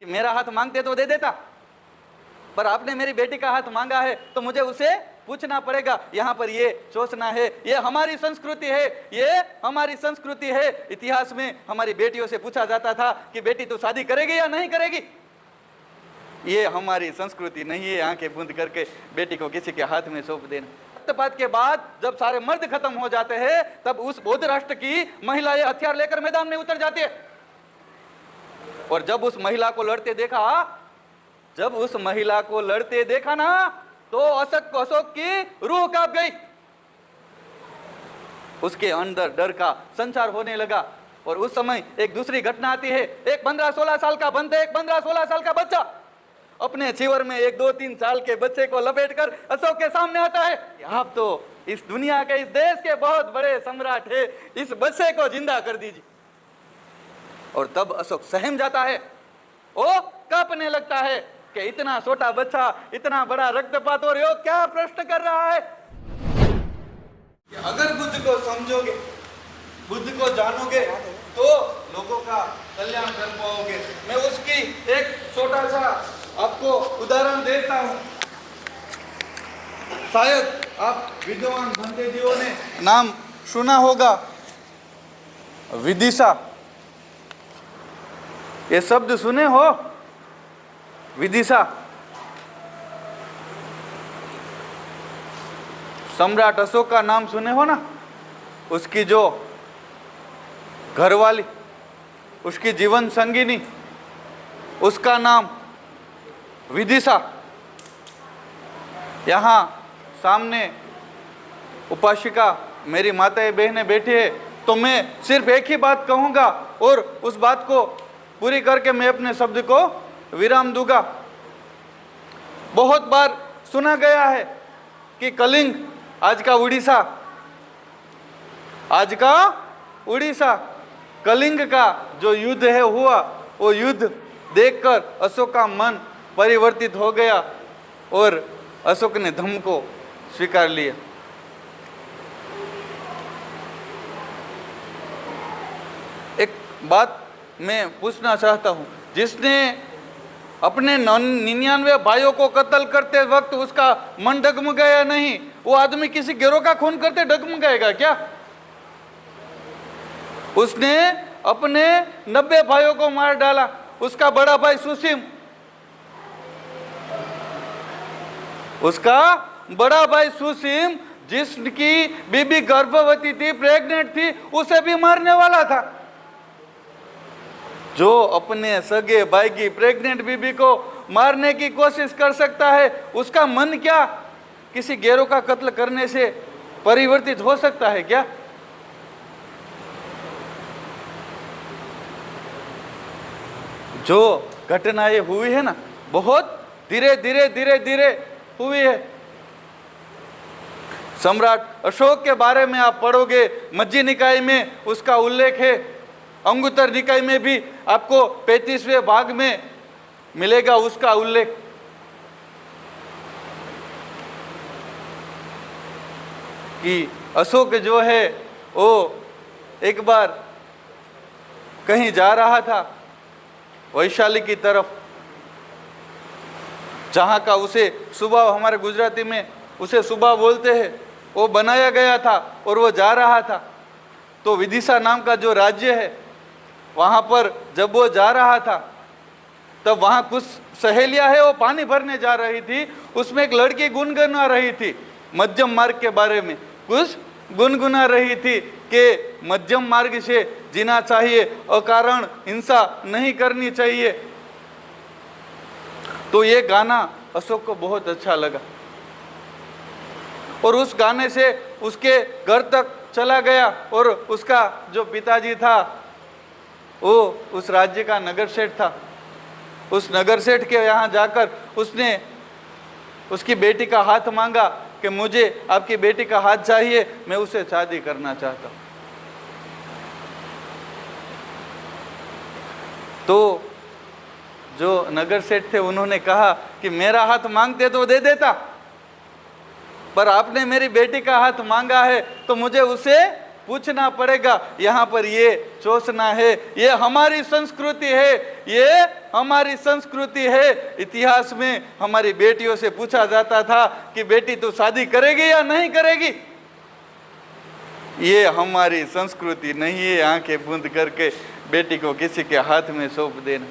कि मेरा हाथ मांगते तो दे देता, पर आपने मेरी बेटी का हाथ मांगा है तो मुझे उसे पूछना पड़ेगा। यहाँ पर ये सोचना है, ये हमारी संस्कृति है, ये हमारी संस्कृति है। इतिहास में हमारी बेटियों से पूछा जाता था कि बेटी तू शादी करेगी या नहीं करेगी। ये हमारी संस्कृति नहीं है आंखें बंद करके बेटी को किसी के हाथ में सौंप देना। रक्तपात के बाद जब सारे मर्द खत्म हो जाते हैं तब उस बौद्ध राष्ट्र की महिलाएं हथियार लेकर मैदान में उतर जाती है। और जब उस महिला को लड़ते देखा, ना तो अशोक की रूह कांप गई। उसके अंदर डर का संचार होने लगा। और उस समय एक दूसरी घटना आती है। एक 15-16 साल का बंदा, एक 15-16 साल का बच्चा अपने चिवर में एक 2-3 साल के बच्चे को लपेटकर अशोक के सामने आता है। आप तो इस दुनिया के, इस देश के बहुत बड़े सम्राट है, इस बच्चे को जिंदा कर दीजिए। और तब अशोक सहम जाता है, वो कांपने लगता है कि इतना छोटा बच्चा इतना बड़ा रक्तपात और यो क्या प्रश्न कर रहा है। अगर बुद्ध को समझोगे, बुद्ध को जानोगे तो लोगों का कल्याण कर पाओगे। मैं उसकी एक छोटा सा आपको उदाहरण देता हूं। शायद आप विद्वान भंते जीओ ने नाम सुना होगा, विदिशा। ये शब्द सुने हो, विदिशा। सम्राट अशोक का नाम सुने हो ना। उसकी जो घरवाली, उसकी जीवन संगिनी, उसका नाम विदिशा। यहाँ सामने उपासिका मेरी माताएं बहनें बैठी है, तो मैं सिर्फ एक ही बात कहूँगा और उस बात को पूरी करके मैं अपने शब्द को विराम दूंगा। बहुत बार सुना गया है कि कलिंग, आज का उड़ीसा, कलिंग का जो युद्ध है हुआ, वो युद्ध देखकर अशोक का मन परिवर्तित हो गया और अशोक ने धम्म को स्वीकार लिया। एक बात मैं पूछना चाहता हूं, जिसने अपने 99 भाइयों को कत्ल करते वक्त उसका मन डगमगाया नहीं, वो आदमी किसी गिरोह का खून करते डगमगाएगा क्या? उसने अपने 90 भाइयों को मार डाला। उसका बड़ा भाई सुसीम, जिसकी बीबी गर्भवती थी, प्रेग्नेंट थी, उसे भी मारने वाला था। जो अपने सगे भाई की प्रेग्नेंट बीबी को मारने की कोशिश कर सकता है, उसका मन क्या किसी गैरों का कत्ल करने से परिवर्तित हो सकता है क्या? जो घटनाएं हुई है ना, बहुत धीरे धीरे हुई है। सम्राट अशोक के बारे में आप पढ़ोगे, मज्जी निकाय में उसका उल्लेख है, अंगुत्तर निकाय में भी आपको 35वें भाग में मिलेगा उसका उल्लेख। कि अशोक जो है वो एक बार कहीं जा रहा था वैशाली की तरफ, जहाँ का उसे सुबह, हमारे गुजराती में उसे सुबह बोलते हैं, वो बनाया गया था और वो जा रहा था। तो विदिशा नाम का जो राज्य है, वहाँ पर जब वो जा रहा था तब वहाँ कुछ सहेलियाँ है, वो पानी भरने जा रही थी। उसमें एक लड़की गुनगुना रही थी मध्यम मार्ग के बारे में, कुछ गुनगुना रही थी कि मध्यम मार्ग से जीना चाहिए, अकारण हिंसा नहीं करनी चाहिए। तो ये गाना अशोक को बहुत अच्छा लगा और उस गाने से उसके घर तक चला गया। और उसका जो पिताजी था वो उस राज्य का नगर सेठ था। उस नगर सेठ के यहाँ जाकर उसने उसकी बेटी का हाथ मांगा कि मुझे आपकी बेटी का हाथ चाहिए, मैं उसे शादी करना चाहता हूँ। तो जो नगर सेठ थे उन्होंने कहा कि मेरा हाथ मांगते तो दे देता, पर आपने मेरी बेटी का हाथ मांगा है तो मुझे उसे पूछना पड़ेगा। यहाँ पर ये चोसना है, ये हमारी संस्कृति है, ये हमारी संस्कृति है। इतिहास में हमारी बेटियों से पूछा जाता था कि बेटी तू शादी करेगी या नहीं करेगी। ये हमारी संस्कृति नहीं है आंखें बंद करके बेटी को किसी के हाथ में सौंप देना।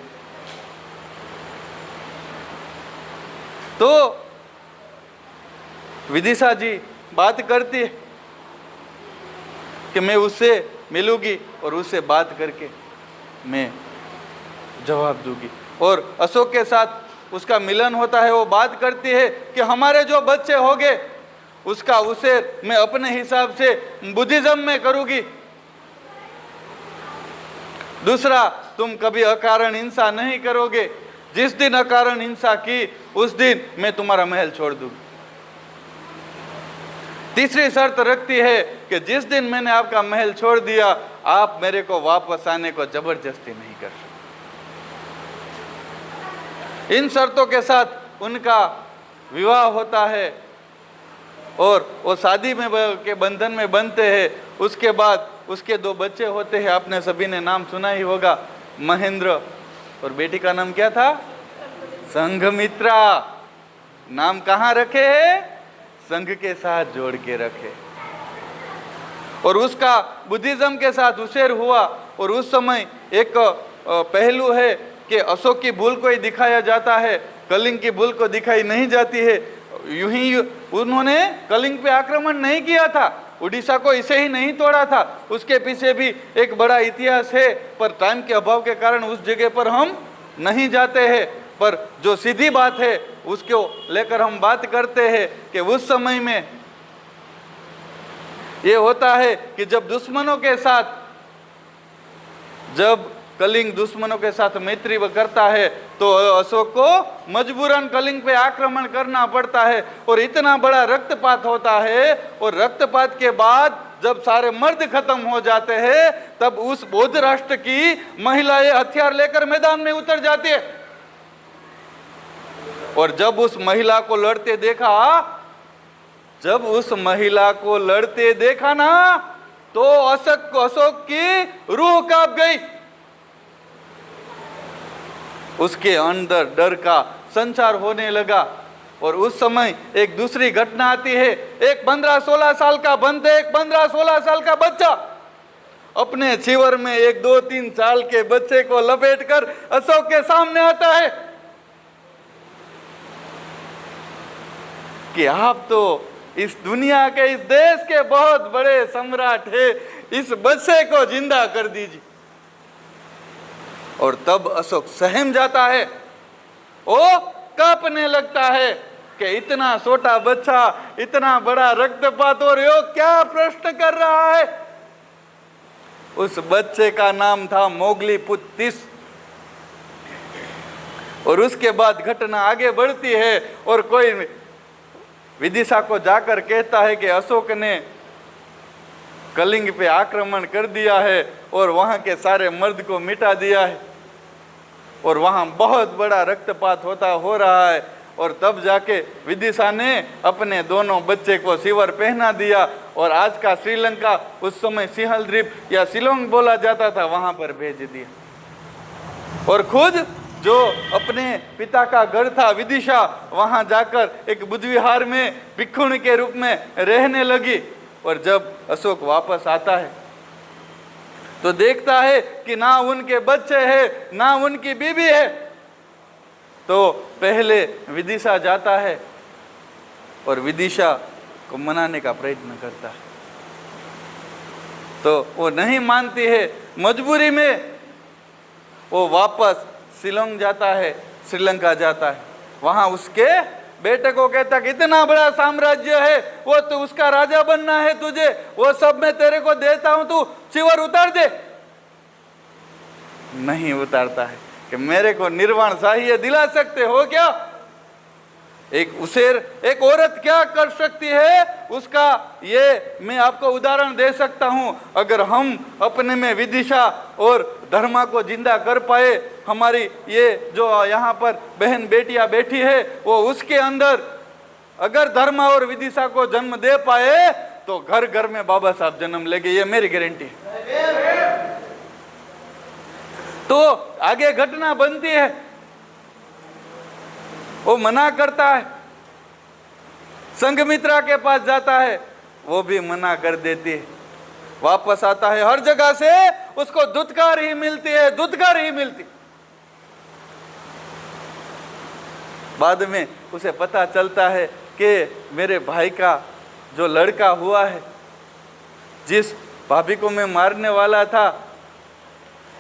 तो विदिशा जी बात करती है कि मैं उससे मिलूंगी और उससे बात करके मैं जवाब दूंगी। और अशोक के साथ उसका मिलन होता है। वो बात करती है कि हमारे जो बच्चे होंगे उसका उसे मैं अपने हिसाब से बुद्धिज्म में करूंगी। दूसरा, तुम कभी अकारण हिंसा नहीं करोगे। जिस दिन अकारण हिंसा की उस दिन मैं तुम्हारा महल छोड़ दूंगी। तीसरी शर्त रखती है कि जिस दिन मैंने आपका महल छोड़ दिया आप मेरे को वापस आने को जबरदस्ती नहीं कर सकते। इन शर्तों के साथ उनका विवाह होता है और वो शादी में के बंधन में बनते हैं। उसके बाद उसके 2 बच्चे होते हैं। आपने सभी ने नाम सुना ही होगा, महेंद्र, और बेटी का नाम क्या था? संघमित्रा। नाम कहाँ रखे हैं? संघ के साथ जोड़ के रखे। और उसका बुद्धिज्म के साथ उछेर हुआ। और उस समय एक पहलू है कि अशोक की भूल को ही दिखाया जाता है, कलिंग की भूल को दिखाई नहीं जाती है। यूं ही उन्होंने कलिंग पे आक्रमण नहीं किया था, उड़ीसा को इसे ही नहीं तोड़ा था। उसके पीछे भी एक बड़ा इतिहास है, पर टाइम के अभाव के कारण उस जगह पर हम नहीं जाते हैं। पर जो सीधी बात है उसको लेकर हम बात करते हैं कि उस समय में ये होता है कि जब दुश्मनों के साथ, जब कलिंग दुश्मनों के साथ मैत्री करता है तो अशोक को मजबूरन कलिंग पे आक्रमण करना पड़ता है और इतना बड़ा रक्तपात होता है। और रक्तपात के बाद जब सारे मर्द खत्म हो जाते हैं तब उस बौद्ध राष्ट्र की महिलाएं हथियार लेकर मैदान में उतर जाती है। और जब उस महिला को लड़ते देखा, जब उस महिला को लड़ते देखा ना, तो अशोक की रूह कांप गई। उसके अंदर डर का संचार होने लगा। और उस समय एक दूसरी घटना आती है। एक 15-16 साल का बंद, एक 15-16 साल का बच्चा अपने छिवर में एक 2-3 साल के बच्चे को लपेटकर अशोक के सामने आता है कि आप तो इस दुनिया के, इस देश के बहुत बड़े सम्राट हैं, इस बच्चे को जिंदा कर दीजिए। और तब अशोक सहम जाता है, वो कांपने लगता है कि इतना छोटा बच्चा, इतना बड़ा रक्तपात और यो क्या प्रश्न कर रहा है। उस बच्चे का नाम था मोगली पुत्र। और उसके बाद घटना आगे बढ़ती है और कोई विदिशा को जाकर कहता है कि अशोक ने कलिंग पे आक्रमण कर दिया है और वहां के सारे मर्द को मिटा दिया है और वहां बहुत बड़ा रक्तपात हो रहा है। और तब जाके विदिशा ने अपने दोनों बच्चे को सिवर पहना दिया और आज का श्रीलंका, उस समय सिंहल द्वीप या शिलोंग बोला जाता था, वहां पर भेज दिया। और खुद जो अपने पिता का घर था विदिशा, वहां जाकर एक बुद्ध विहार में भिक्षुणी के रूप में रहने लगी। और जब अशोक वापस आता है तो देखता है कि ना उनके बच्चे हैं ना उनकी बीवी है। तो पहले विदिशा जाता है और विदिशा को मनाने का प्रयत्न करता है, तो वो नहीं मानती है। मजबूरी में वो वापस शिलोंग जाता है, श्रीलंका जाता है। वहां उसके बेटे को कहता कि इतना बड़ा साम्राज्य है, वो तो उसका राजा बनना है तुझे, वो सब मैं तेरे को देता हूं, तू चिवर उतार दे। नहीं उतारता है कि मेरे को निर्वाण चाहिए, दिला सकते हो क्या? एक औरत क्या कर सकती है उसका ये मैं आपको उदाहरण दे सकता हूं। अगर हम अपने में विदिशा और धर्मा को जिंदा कर पाए, हमारी ये जो यहाँ पर बहन बेटियां बैठी है वो उसके अंदर अगर धर्मा और विदिशा को जन्म दे पाए तो घर घर में बाबा साहब जन्म लेंगे, ये मेरी गारंटी है। तो आगे घटना बनती है, वो मना करता है, संघमित्रा के पास जाता है, वो भी मना कर देती है, वापस आता है, हर जगह से उसको धुतकार ही मिलती है, धुतकार ही मिलती। बाद में उसे पता चलता है कि मेरे भाई का जो लड़का हुआ है, जिस भाभी को मैं मारने वाला था,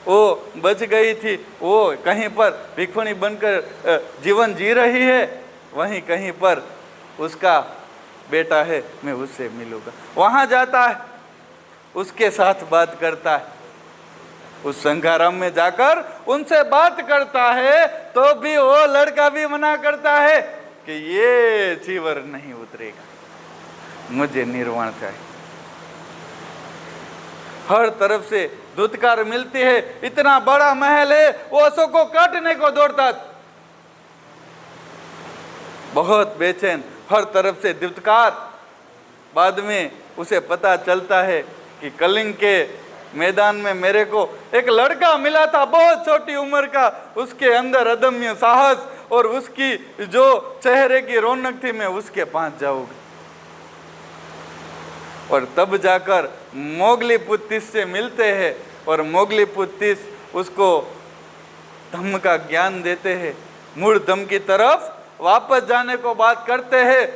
वो बच गई थी, वो कहीं पर भिक्षुणी बनकर जीवन जी रही है, वहीं कहीं पर उसका बेटा है, मैं उससे मिलूंगा। वहां जाता है, उसके साथ बात करता है, उस संघाराम में जाकर उनसे बात करता है, तो भी वो लड़का भी मना करता है कि ये चीवर नहीं उतरेगा, मुझे निर्वाण चाहिए। हर तरफ से धुतकार मिलती है, इतना बड़ा महल है, वो अशोक को काटने को दौड़ता, बहुत बेचैन, हर तरफ से धुतकार। बाद में उसे पता चलता है कि कलिंग के मैदान में मेरे को एक लड़का मिला था, बहुत छोटी उम्र का, उसके अंदर अदम्य साहस और उसकी जो चेहरे की रौनक थी, मैं उसके पास जाऊंगा। और तब जाकर मोगली पुत्तिस से मिलते हैं, और मोगली पुत्तिस उसको धम्म का ज्ञान देते हैं, मूल धम्म की तरफ वापस जाने को बात करते हैं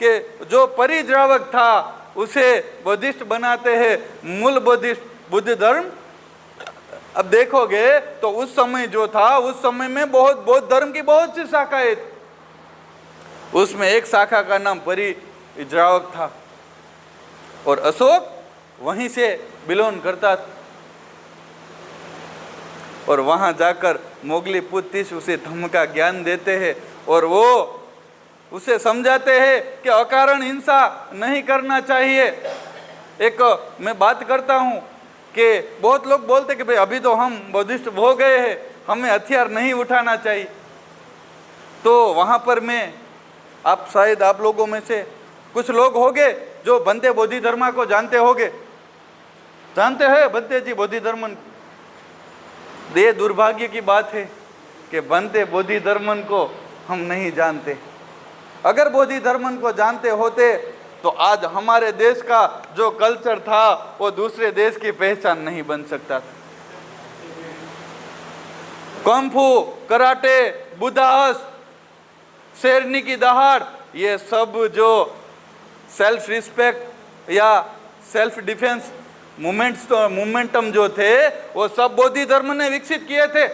कि जो परिद्रावक था उसे बुद्धिस्ट बनाते हैं, मूल बुद्धिस्ट बुद्ध धर्म। अब देखोगे तो उस समय जो था, उस समय में बहुत बौद्ध धर्म की बहुत सी शाखाएं थी, उसमें एक शाखा का नाम परिद्रावक था, और अशोक वहीं से बिलोंग करता था। और वहां जाकर मोगली पुत्तिस उसे धम्म का ज्ञान देते हैं, और वो उसे समझाते हैं कि अकारण हिंसा नहीं करना चाहिए। एक मैं बात करता हूँ कि बहुत लोग बोलते कि भाई अभी तो हम बुद्धिस्ट हो गए हैं, हमें हथियार नहीं उठाना चाहिए। तो वहाँ पर मैं, आप शायद आप लोगों में से कुछ लोग होंगे जो बनते बोधि धर्म को जानते होंगे, जानते हैं बनते जी बोधि धर्मन। ये दुर्भाग्य की बात है कि बनते बोधि धर्मन को हम नहीं जानते। अगर बोधि धर्मन को जानते होते तो आज हमारे देश का जो कल्चर था वो दूसरे देश की पहचान नहीं बन सकता था। कुंफू, कराटे, बुद्धास, शेरनी की दहाड़, ये सब जो सेल्फ रिस्पेक्ट या सेल्फ डिफेंस मोमेंटम जो थे, वो सब बोधि धर्म ने विकसित किए थे।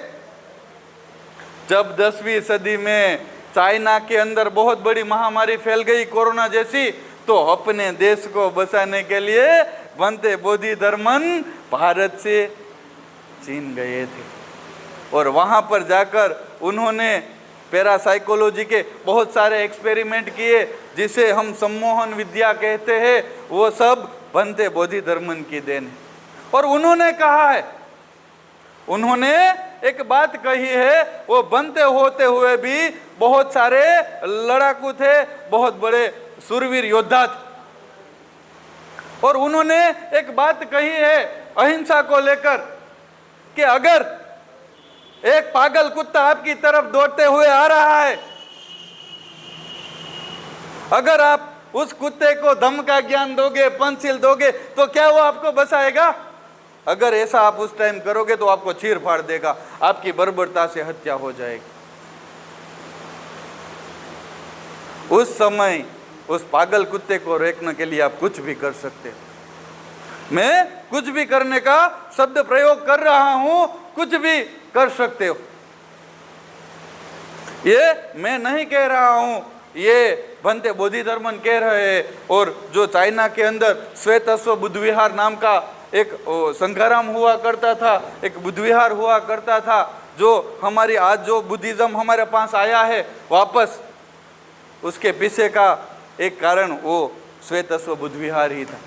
जब 10वीं सदी में चाइना के अंदर बहुत बड़ी महामारी फैल गई, कोरोना जैसी, तो अपने देश को बचाने के लिए बनते बोधि धर्मन भारत से चीन गए थे, और वहां पर जाकर उन्होंने पैरासाइकोलॉजी के बहुत सारे एक्सपेरिमेंट किए, जिसे हम सम्मोहन विद्या कहते हैं। वो सब बनते बोधि धर्मन की देन है। और उन्होंने कहा है, उन्होंने एक बात कही है, वो बनते होते हुए भी बहुत सारे लड़ाकू थे, बहुत बड़े सूरवीर योद्धा थे। और उन्होंने एक बात कही है अहिंसा को लेकर कि अगर एक पागल कुत्ता आपकी तरफ दौड़ते हुए आ रहा है, अगर आप उस कुत्ते को धम्म का ज्ञान दोगे, पंचशील दोगे, तो क्या वो आपको बचाएगा? अगर ऐसा आप उस टाइम करोगे तो आपको चीर फाड़ देगा, आपकी बर्बरता से हत्या हो जाएगी। उस समय उस पागल कुत्ते को रोकने के लिए आप कुछ भी कर सकते हो। मैं कुछ भी करने का शब्द प्रयोग कर रहा हूं, कुछ भी कर सकते हो। ये मैं नहीं कह रहा हूं, ये बनते बोधि धर्मन कह रहे हैं। और जो चाइना के अंदर श्वेतस्व बुद्ध विहार नाम का एक संघाराम हुआ करता था, एक बुद्ध विहार हुआ करता था, जो हमारी आज जो बुद्धिज्म हमारे पास आया है वापस, उसके पीछे का एक कारण वो श्वेतस्व बुद्ध विहार ही था।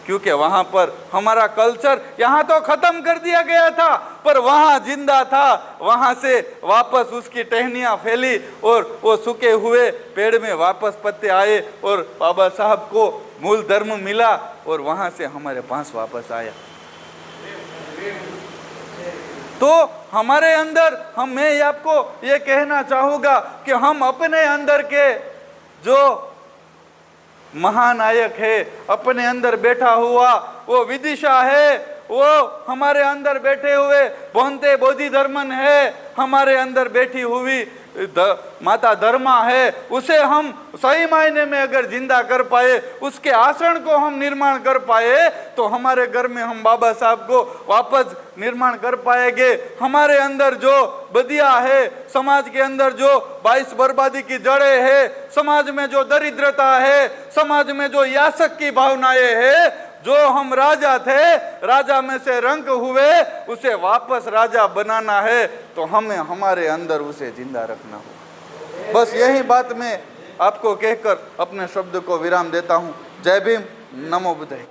क्योंकि वहाँ पर हमारा कल्चर यहाँ तो खत्म कर दिया गया था, पर वहां जिंदा था, वहां से वापस उसकी टहनियां फैली और वो सूखे हुए पेड़ में वापस पत्ते आए और बाबा साहब को मूल धर्म मिला और वहां से हमारे पास वापस आया। तो हमारे अंदर मैं आपको ये कहना चाहूंगा कि हम अपने अंदर के जो महानायक है, अपने अंदर बैठा हुआ वो विदिशा है, वो हमारे अंदर बैठे हुए भोंते बोधिधर्मन है, हमारे अंदर बैठी हुई माता धर्मा है, उसे हम सही मायने में अगर जिंदा कर पाए, उसके आश्रम को हम निर्माण कर पाए, तो हमारे घर में हम बाबा साहब को वापस निर्माण कर पाएंगे। हमारे अंदर जो बदिया है, समाज के अंदर जो 22 बर्बादी की जड़ें है, समाज में जो दरिद्रता है, समाज में जो यासक की भावनाएं है, जो हम राजा थे, राजा में से रंग हुए, उसे वापस राजा बनाना है, तो हमें हमारे अंदर उसे जिंदा रखना हो। बस यही बात मैं आपको कहकर अपने शब्द को विराम देता हूं। जय भीम, नमो बुद्धाय।